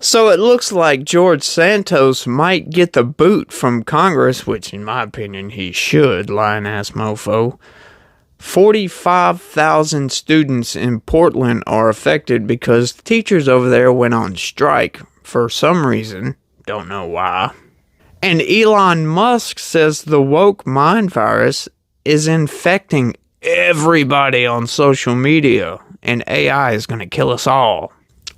So it looks like George Santos might get the boot from Congress, which in my opinion he should, lying-ass mofo. 45,000 students in Portland are affected because teachers over there went on strike for some reason. Don't know why. And Elon Musk says the woke mind virus is infecting everybody on social media, and AI is going to kill us all.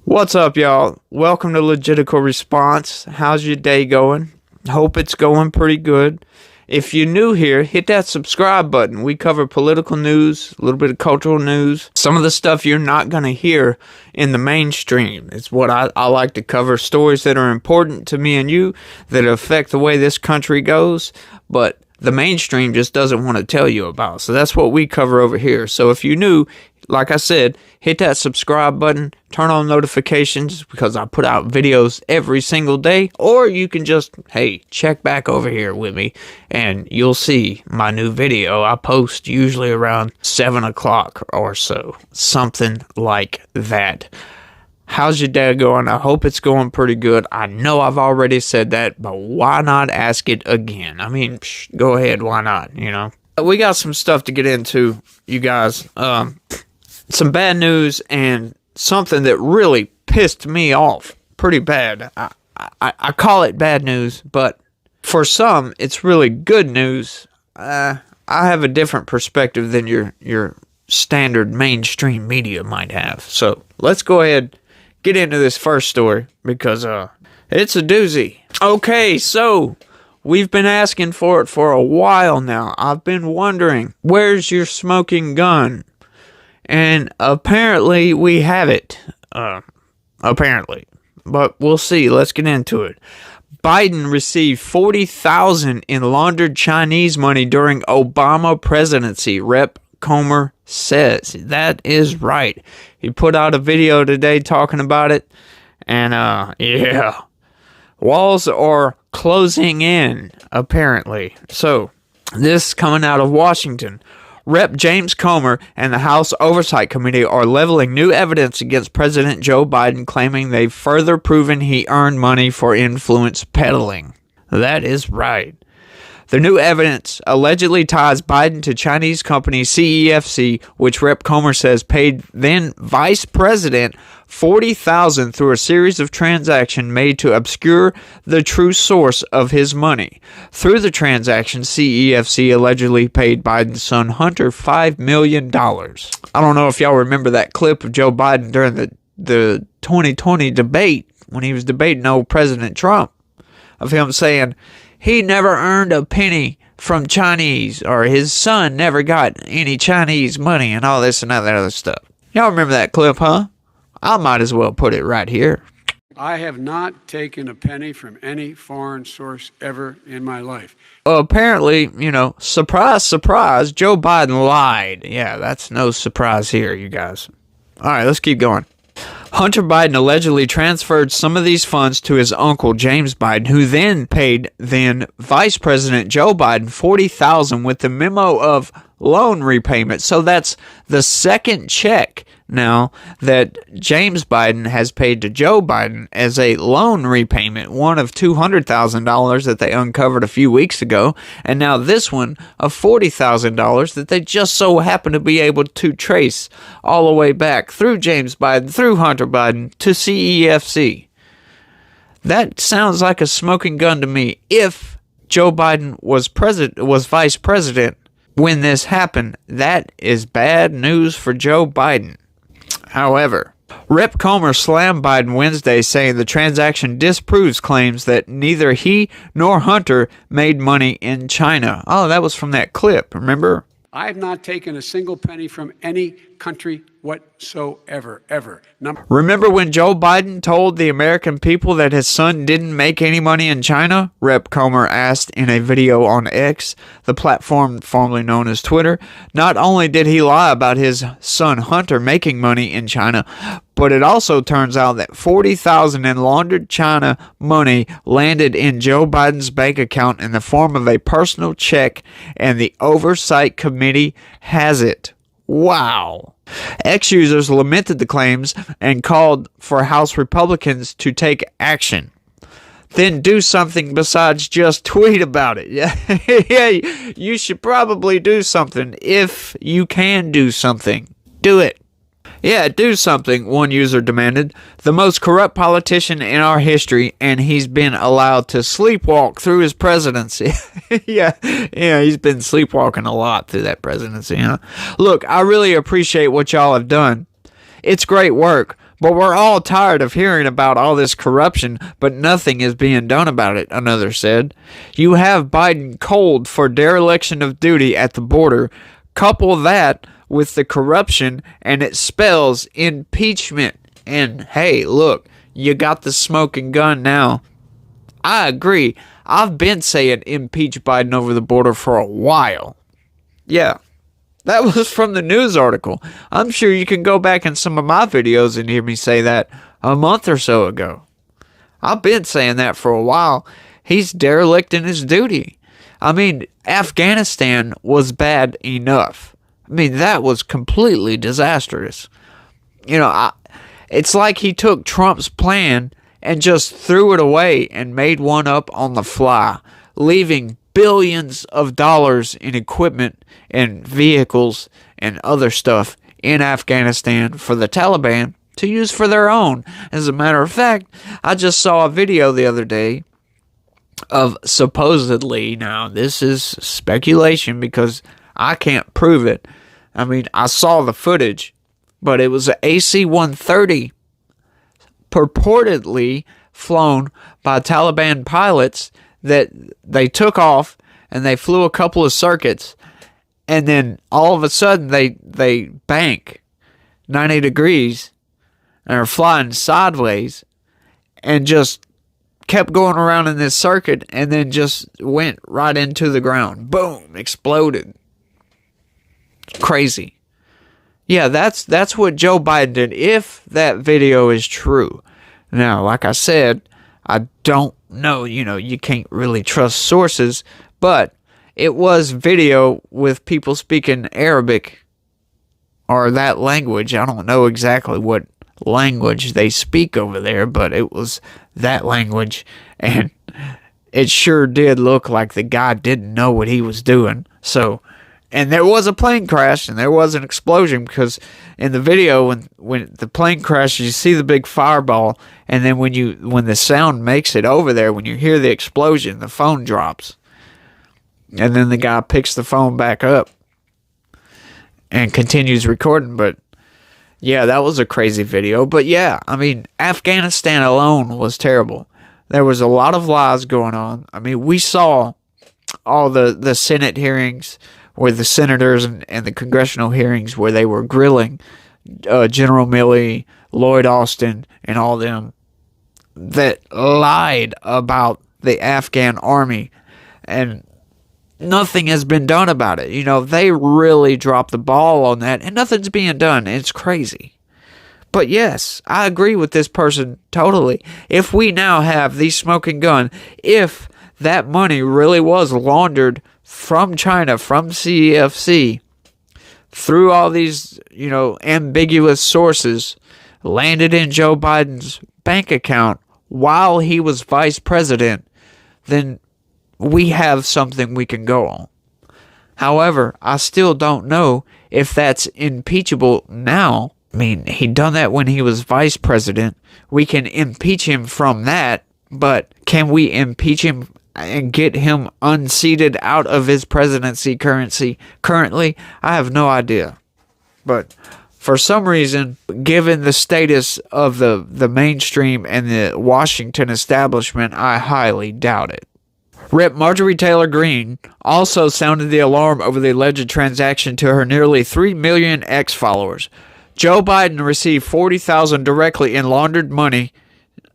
What's up, y'all? Welcome to Legitical Response. How's your day going? Hope it's going pretty good. If you're new here, hit that subscribe button. We cover political news, a little bit of cultural news, some of the stuff you're not going to hear in the mainstream. It's what I like to cover, stories that are important to me and you, that affect the way this country goes, but the mainstream just doesn't want to tell you about. So that's what we cover over here. So if you're new, like I said, hit that subscribe button, turn on notifications because I put out videos every single day, or you can just, hey, check back over here with me and you'll see my new video. I post usually around 7 o'clock or so, something like that. How's your day going? I hope it's going pretty good. I know I've already said that, but why not ask it again? I mean, go ahead, why not, you know? We got some stuff to get into, you guys. Some bad news and something that really pissed me off pretty bad. I call it bad news, but for some, it's really good news. I have a different perspective than your standard mainstream media might have. So let's go ahead, get into this first story because it's a doozy. Okay, so we've been asking for it for a while now. I've been wondering, where's your smoking gun? And apparently we have it. Apparently. But we'll see. Let's get into it. Biden received $40,000 in laundered Chinese money during Obama presidency, Rep. Comer says. That is right. He put out a video today talking about it. And, yeah. Walls are closing in, apparently. So, this coming out of Washington. Rep. James Comer and the House Oversight Committee are leveling new evidence against President Joe Biden, claiming they've further proven he earned money for influence peddling. That is right. The new evidence allegedly ties Biden to Chinese company CEFC, which Rep. Comer says paid then Vice President $40,000 through a series of transactions made to obscure the true source of his money. Through the transaction, CEFC allegedly paid Biden's son Hunter $5 million. I don't know if y'all remember that clip of Joe Biden during the 2020 debate when he was debating old President Trump, of him saying he never earned a penny from Chinese, or his son never got any Chinese money, and all this and that other stuff. Y'all remember that clip, huh? I might as well put it right here. I have not taken a penny from any foreign source ever in my life. Well, apparently, surprise, surprise, Joe Biden lied. Yeah, that's no surprise here, you guys. All right, let's keep going. Hunter Biden allegedly transferred some of these funds to his uncle, James Biden, who then paid then Vice President Joe Biden $40,000 with the memo of loan repayment. So that's the second check now that James Biden has paid to Joe Biden as a loan repayment, one of $200,000 that they uncovered a few weeks ago, and now this one of $40,000 that they just so happen to be able to trace all the way back through James Biden, through Hunter Biden, to CEFC. That sounds like a smoking gun to me. If Joe Biden was vice president when this happened, that is bad news for Joe Biden. However, Rep. Comer slammed Biden Wednesday, saying the transaction disproves claims that neither he nor Hunter made money in China. Oh, that was from that clip, remember? I have not taken a single penny from any country whatsoever, ever. Remember when Joe Biden told the American people that his son didn't make any money in China? Rep. Comer asked in a video on X, the platform formerly known as Twitter. Not only did he lie about his son Hunter making money in China, but it also turns out that $40,000 in laundered China money landed in Joe Biden's bank account in the form of a personal check, and the Oversight Committee has it. Wow. X users lamented the claims and called for House Republicans to take action. Then do something besides just tweet about it. Yeah, you should probably do something. If you can do something, do it. Yeah, do something, one user demanded. The most corrupt politician in our history, and he's been allowed to sleepwalk through his presidency. yeah, he's been sleepwalking a lot through that presidency, huh? Look, I really appreciate what y'all have done. It's great work, but we're all tired of hearing about all this corruption, but nothing is being done about it, another said. You have Biden cold for dereliction of duty at the border. Couple that with the corruption, and it spells impeachment. And hey, look, you got the smoking gun now. I agree. I've been saying impeach Biden over the border for a while. Yeah, that was from the news article. I'm sure you can go back in some of my videos and hear me say that a month or so ago. I've been saying that for a while. He's derelict in his duty. I mean, Afghanistan was bad enough. I mean, that was completely disastrous. You know, it's like he took Trump's plan and just threw it away and made one up on the fly, leaving billions of dollars in equipment and vehicles and other stuff in Afghanistan for the Taliban to use for their own. As a matter of fact, I just saw a video the other day of supposedly, now this is speculation because I can't prove it. I mean, I saw the footage, but it was an AC-130 purportedly flown by Taliban pilots that they took off and they flew a couple of circuits, and then all of a sudden they bank 90 degrees and are flying sideways and just kept going around in this circuit and then just went right into the ground. Boom, exploded. Crazy. Yeah, that's what Joe Biden did, if that video is true. Now, like I said, I don't know, you can't really trust sources, but it was video with people speaking Arabic or that language. I don't know exactly what language they speak over there, but it was that language, and it sure did look like the guy didn't know what he was doing. So, and there was a plane crash and there was an explosion, because in the video when the plane crashes, you see the big fireball, and then when the sound makes it over there, when you hear the explosion, the phone drops. And then the guy picks the phone back up and continues recording. But yeah, that was a crazy video. But yeah, I mean, Afghanistan alone was terrible. There was a lot of lies going on. I mean, we saw all the Senate hearings with the senators and the congressional hearings where they were grilling General Milley, Lloyd Austin, and all them that lied about the Afghan army. And nothing has been done about it. They really dropped the ball on that, and nothing's being done. It's crazy. But yes, I agree with this person totally. If we now have the smoking gun, if that money really was laundered from China, from CEFC, through all these, ambiguous sources, landed in Joe Biden's bank account while he was vice president, then we have something we can go on. However, I still don't know if that's impeachable now. I mean, he done that when he was vice president. We can impeach him from that, but can we impeach him and get him unseated out of his presidency currently? I have no idea. But for some reason, given the status of the mainstream and the Washington establishment, I highly doubt it. Rep. Marjorie Taylor Greene also sounded the alarm over the alleged transaction to her nearly 3 million X followers. Joe Biden received $40,000 directly in laundered money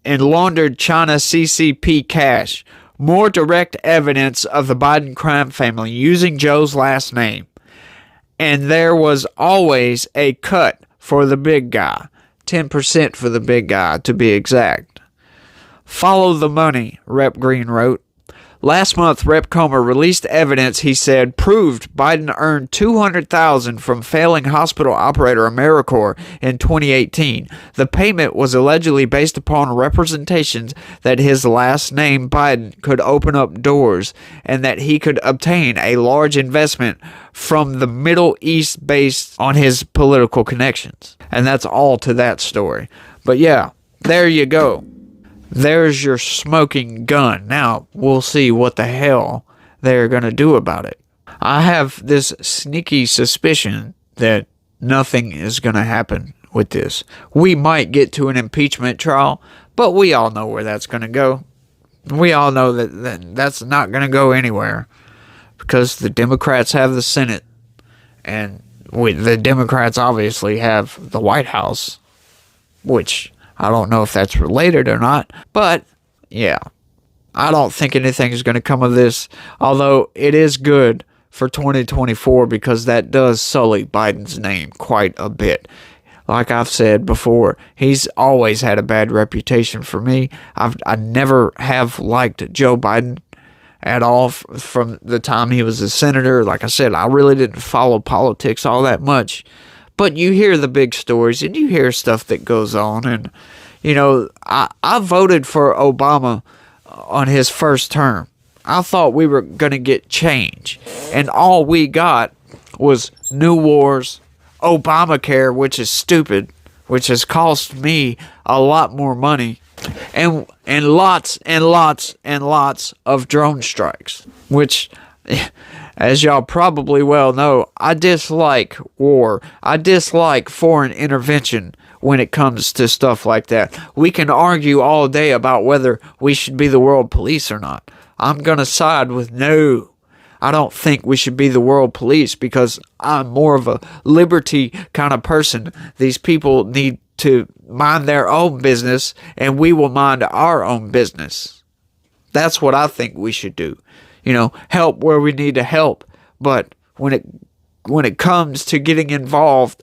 and laundered China CCP cash. More direct evidence of the Biden crime family using Joe's last name. And there was always a cut for the big guy. 10% for the big guy, to be exact. Follow the money, Rep. Greene wrote. Last month, Rep. Comer released evidence he said proved Biden earned $200,000 from failing hospital operator AmeriCorps in 2018. The payment was allegedly based upon representations that his last name, Biden, could open up doors and that he could obtain a large investment from the Middle East based on his political connections. And that's all to that story. But yeah, there you go. There's your smoking gun. Now, we'll see what the hell they're going to do about it. I have this sneaky suspicion that nothing is going to happen with this. We might get to an impeachment trial, but we all know where that's going to go. We all know that that's not going to go anywhere because the Democrats have the Senate, and the Democrats obviously have the White House, which I don't know if that's related or not, but yeah, I don't think anything is going to come of this, although it is good for 2024 because that does sully Biden's name quite a bit. Like I've said before, he's always had a bad reputation for me. I never have liked Joe Biden at all from the time he was a senator. Like I said, I really didn't follow politics all that much. But you hear the big stories and you hear stuff that goes on. And, you know, I voted for Obama on his first term. I thought we were going to get change. And all we got was new wars, Obamacare, which is stupid, which has cost me a lot more money, and lots and lots and lots of drone strikes, which, as y'all probably well know, I dislike war. I dislike foreign intervention when it comes to stuff like that. We can argue all day about whether we should be the world police or not. I'm going to side with no. I don't think we should be the world police because I'm more of a liberty kind of person. These people need to mind their own business and we will mind our own business. That's what I think we should do. You know, help where we need to help. But when it comes to getting involved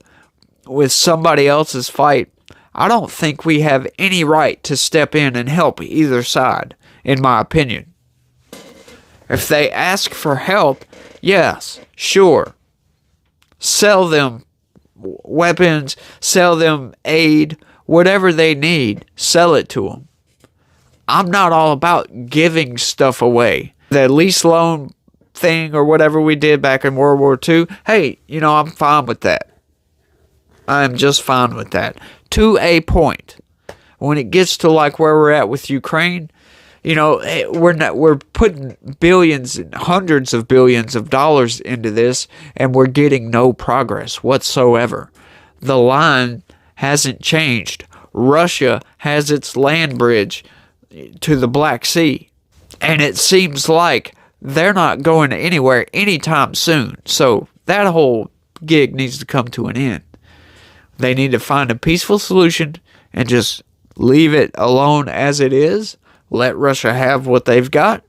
with somebody else's fight, I don't think we have any right to step in and help either side, in my opinion. If they ask for help, yes, sure. Sell them weapons, sell them aid, whatever they need, sell it to them. I'm not all about giving stuff away. The lease loan thing or whatever we did back in World War II, hey, you know, I'm fine with that. I'm just fine with that. To a point. When it gets to like where we're at with Ukraine, you know, we're putting billions and hundreds of billions of dollars into this, and we're getting no progress whatsoever. The line hasn't changed. Russia has its land bridge to the Black Sea, and it seems like they're not going anywhere anytime soon. So that whole gig needs to come to an end. They need to find a peaceful solution and just leave it alone as it is. Let Russia have what they've got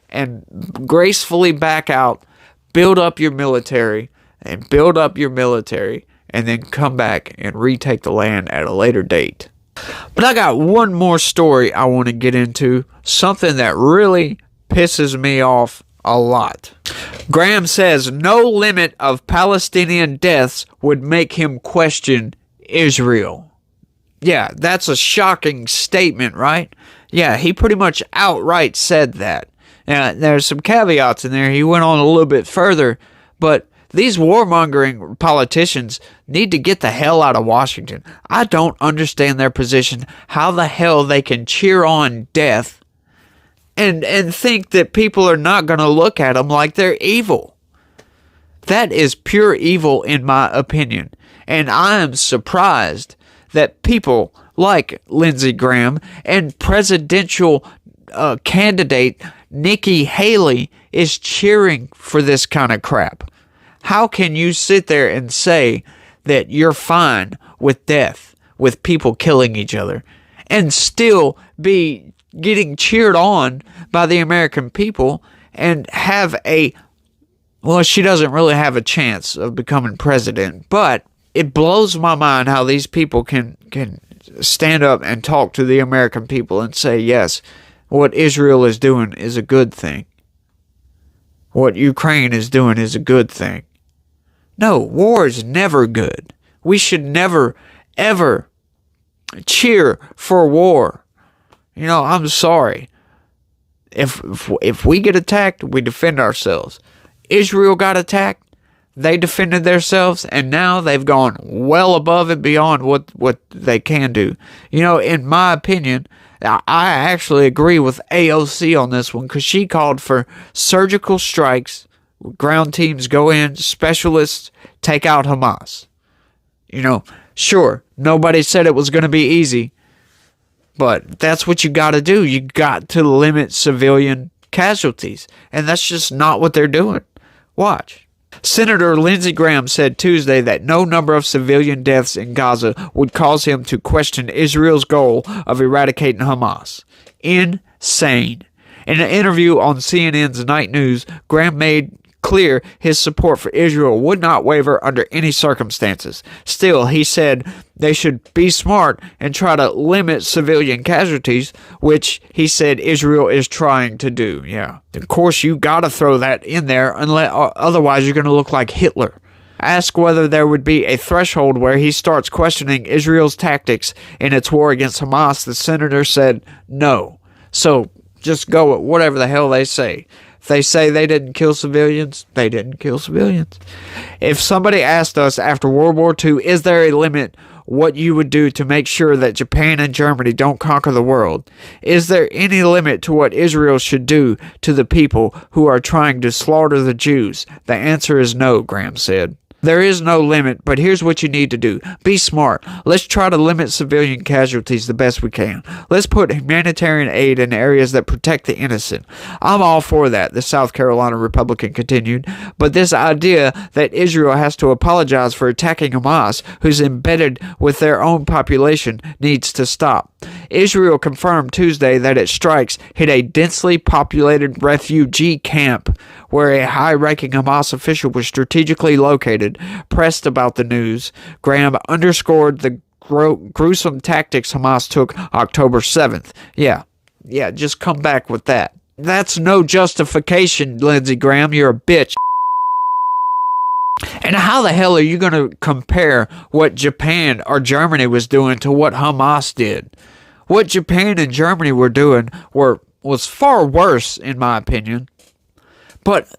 and gracefully back out, build up your military, and then come back and retake the land at a later date. But I got one more story I want to get into, something that really pisses me off a lot. Graham says no limit of Palestinian deaths would make him question Israel. Yeah, that's a shocking statement, right? Yeah, he pretty much outright said that. Now, there's some caveats in there. He went on a little bit further, but these warmongering politicians need to get the hell out of Washington. I don't understand their position, how the hell they can cheer on death and think that people are not going to look at them like they're evil. That is pure evil in my opinion. And I am surprised that people like Lindsey Graham and presidential candidate Nikki Haley is cheering for this kind of crap. How can you sit there and say that you're fine with death, with people killing each other, and still be getting cheered on by the American people and have well, she doesn't really have a chance of becoming president, but it blows my mind how these people can stand up and talk to the American people and say, yes, what Israel is doing is a good thing. What Ukraine is doing is a good thing. No, war is never good. We should never, ever cheer for war. You know, I'm sorry. If we get attacked, we defend ourselves. Israel got attacked, they defended themselves, and now they've gone well above and beyond what they can do. You know, in my opinion, I actually agree with AOC on this one, because she called for surgical strikes, ground teams go in, specialists take out Hamas. You know, sure, nobody said it was going to be easy, but that's what you got to do. You got to limit civilian casualties, and that's just not what they're doing. Watch. Senator Lindsey Graham said Tuesday that no number of civilian deaths in Gaza would cause him to question Israel's goal of eradicating Hamas. Insane. In an interview on CNN's Night News, Graham made clear his support for Israel would not waver under any circumstances. Still, he said they should be smart and try to limit civilian casualties, which he said Israel is trying to do. Yeah. Of course, you got to throw that in there, otherwise you're going to look like Hitler. Asked whether there would be a threshold where he starts questioning Israel's tactics in its war against Hamas, the senator said no. So just go with whatever the hell they say. If they say they didn't kill civilians, they didn't kill civilians. If somebody asked us after World War II, is there a limit what you would do to make sure that Japan and Germany don't conquer the world? Is there any limit to what Israel should do to the people who are trying to slaughter the Jews? The answer is no, Graham said. There is no limit, but here's what you need to do. Be smart. Let's try to limit civilian casualties the best we can. Let's put humanitarian aid in areas that protect the innocent. I'm all for that, the South Carolina Republican continued. But this idea that Israel has to apologize for attacking Hamas, who's embedded with their own population, needs to stop. Israel confirmed Tuesday that its strikes hit a densely populated refugee camp where a high-ranking Hamas official was strategically located. Pressed about the news, Graham underscored the gruesome tactics Hamas took October 7th. Yeah, just come back with that. That's no justification, Lindsey Graham. You're a bitch. And how the hell are you going to compare what Japan or Germany was doing to what Hamas did? What Japan and Germany were doing was far worse, in my opinion. But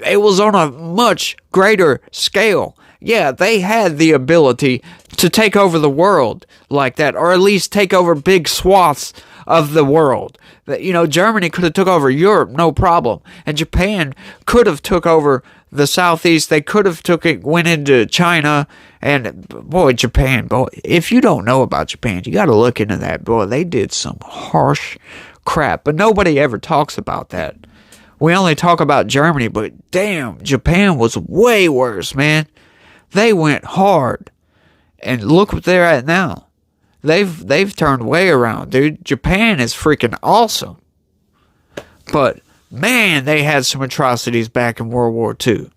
it was on a much greater scale. Yeah, they had the ability to take over the world like that, or at least take over big swaths of the world. You know, Germany could have took over Europe, no problem. And Japan could have took over the Southeast. They could have went into China. And boy, Japan, boy, if you don't know about Japan, you got to look into that. Boy, they did some harsh crap, but nobody ever talks about that. We only talk about Germany, but damn, Japan was way worse, man. They went hard. And look what they're at now. They've turned way around, dude. Japan is freaking awesome. But, man, they had some atrocities back in World War II.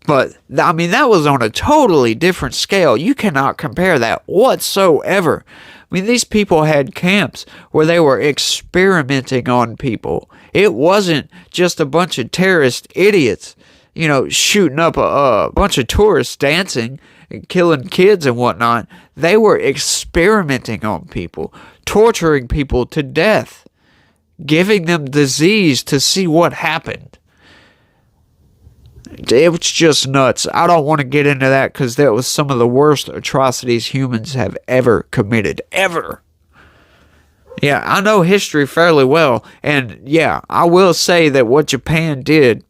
But, I mean, that was on a totally different scale. You cannot compare that whatsoever. I mean, these people had camps where they were experimenting on people. It wasn't just a bunch of terrorist idiots, you know, shooting up a bunch of tourists dancing and killing kids and whatnot. They were experimenting on people, torturing people to death, giving them disease to see what happened. It was just nuts. I don't want to get into that because that was some of the worst atrocities humans have ever committed. Ever. Yeah, I know history fairly well. And yeah, I will say that what Japan did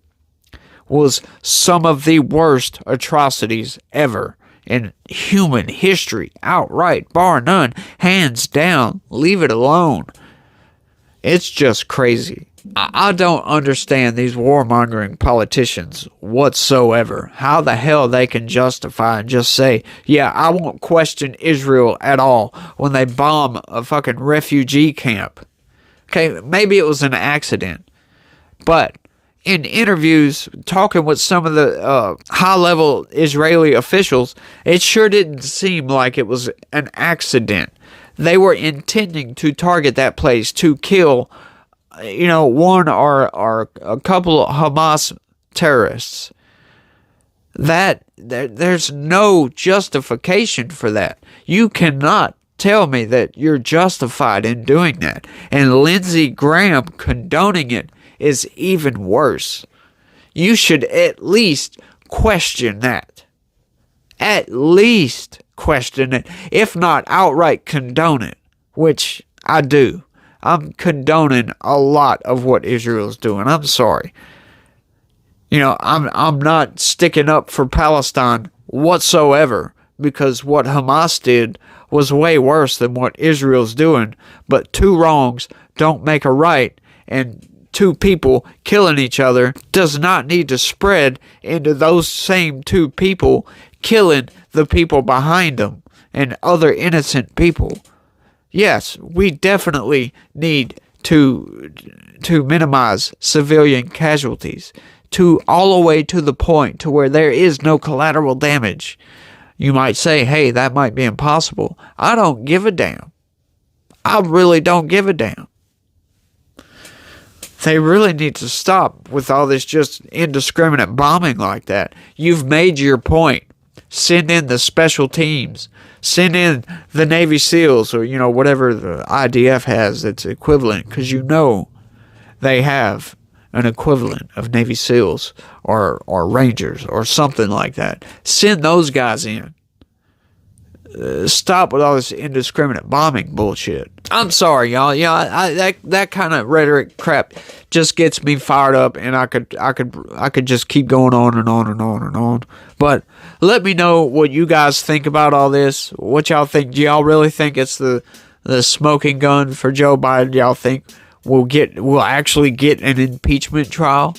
was some of the worst atrocities ever in human history. Outright, bar none. Hands down. Leave it alone. It's just crazy. I don't understand these warmongering politicians whatsoever. How the hell they can justify and just say, yeah, I won't question Israel at all when they bomb a fucking refugee camp. Okay, maybe it was an accident. But in interviews, talking with some of the high-level Israeli officials, it sure didn't seem like it was an accident. They were intending to target that place to kill one or a couple of Hamas terrorists. There's no justification for that. You cannot tell me that you're justified in doing that. And Lindsey Graham condoning it is even worse. You should at least question that. At least question it, if not outright condone it, which I do. I'm condoning a lot of what Israel's doing. I'm sorry. I'm not sticking up for Palestine whatsoever, because what Hamas did was way worse than what Israel's doing. But two wrongs don't make a right, and two people killing each other does not need to spread into those same two people killing the people behind them and other innocent people. Yes, we definitely need to minimize civilian casualties, to all the way to the point to where there is no collateral damage. You might say, hey, that might be impossible. I don't give a damn. I really don't give a damn. They really need to stop with all this just indiscriminate bombing like that. You've made your point. Send in the special teams. Send in the Navy SEALs, or, whatever the IDF has that's equivalent, because they have an equivalent of Navy SEALs or Rangers or something like that. Send those guys in. Stop with all this indiscriminate bombing bullshit. I'm sorry, y'all. That kind of rhetoric crap just gets me fired up, and I could just keep going on and on and on and on. But let me know what you guys think about all this. What y'all think? Do y'all really think it's the smoking gun for Joe Biden? Do y'all think we'll actually get an impeachment trial?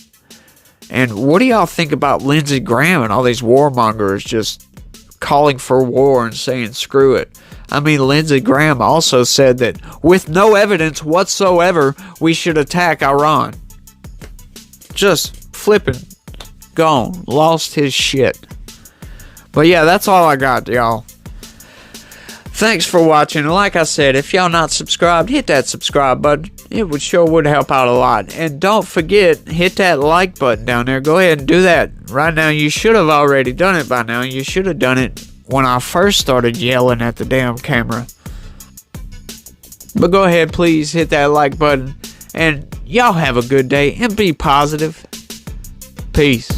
And what do y'all think about Lindsey Graham and all these warmongers just calling for war and saying screw it? I mean, Lindsey Graham also said that with no evidence whatsoever, we should attack Iran. Just flipping gone. Lost his shit. But yeah, that's all I got, y'all. Thanks for watching. Like I said, if y'all not subscribed, hit that subscribe button. It sure would help out a lot. And don't forget, hit that like button down there. Go ahead and do that right now. You should have already done it by now. You should have done it when I first started yelling at the damn camera. But go ahead, please hit that like button. And y'all have a good day and be positive. Peace.